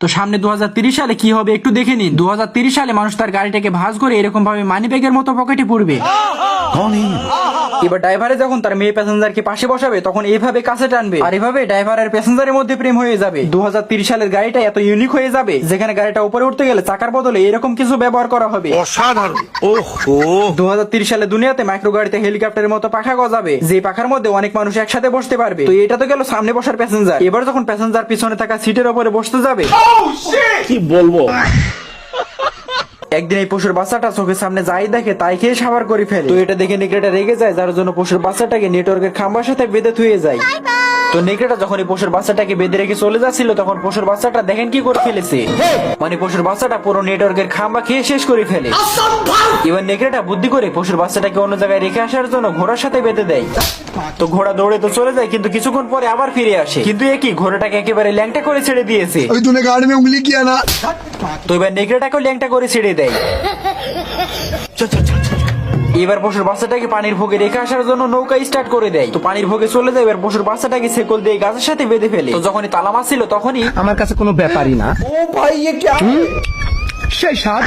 তো সামনে 2030 সালে কি হবে একটু দেখে নিন। 2030 সালে মানুষ তার গাড়িটাকে ভাঁজ করে এরকম ভাবে মানি ব্যাগের মতো পকেটে পুরবে। এবার ড্রাইভারে যখন তার মেয়ে প্যাসেঞ্জারকে পাশে বসাবে তখন এইভাবে কাছে টানবে, আর এভাবে ড্রাইভার আর প্যাসেঞ্জারের মধ্যে প্রেম হয়ে যাবে। 2030 সালের গাড়িটা এত ইউনিক হয়ে যাবে যেখানে গাড়িটা উপরে উঠতে গেলে চাকার বদলে এরকম কিছু ব্যবহার করা হবে। অসাধারণ। ওহো 2030 সালে দুনিয়াতে মাইক্রো গাড়িতে হেলিকপ্টারের মতো পাখা গজাবে, যে পাখার মধ্যে অনেক মানুষ একসাথে বসতে পারবে। তো এটা তো গেল সামনে বসার প্যাসেঞ্জার। এবার যখন প্যাসেঞ্জার পিছনে থাকা সিটের উপরে বসতে যাবে, কি বলবো, একদিন এই পশুর বাচ্চাটা চোখের সামনে যাই দেখে তাই খেয়ে সাবার করে ফেলে। তো এটা দেখে নেকড়েটা রেগে যায়, যার জন্য পশুর বাচ্চাটাকে নেটওয়ার্কের খাম্বার সাথে বেঁধে থুয়ে যায়। তো নেকড়েটা যখন এই পশুর বাচ্চাটাকে বেঁধে রেখে চলে যাচ্ছিল তখন পশুর বাচ্চাটা দেখেন কি করে ফেলেছে, মানে পশুর বাচ্চাটা পুরো নেটওয়ার্কের খাম্বা খেয়ে শেষ করে ফেলে। এবার নেকড়েটা বুদ্ধি করে পশুর বাচ্চাটাকে অন্য জায়গায় রেখে আসার জন্য ঘোড়ার সাথে বেঁধে দেয়। তো ঘোড়া দৌড়ে তো চলে যায়, কিন্তু কিছুক্ষণ পরে আবার ফিরে আসে, কিন্তু একই ঘোড়াটাকে একেবারে ল্যাংটা করে ছেড়ে দিয়েছে। अभी तूने गाड़ी में उंगली किया ना। তো এবার নেকড়েটাকেও ল্যাংটা করে ছেড়ে দেয়। এবার পশুর বাচ্চাটাকে পানির ভোগে রেখে আসার জন্য নৌকা স্টার্ট করে দেয়। তো পানির ভোগে চলে যায়। এবার পশুর বাচ্চাটাকে ছেকল দিয়ে গাছের সাথে বেঁধে ফেলে। তো যখনই তালা মারছিল তখনই আমার কাছে কোনো ব্যাপারই না। ओ भाई ये क्या? সেই সাত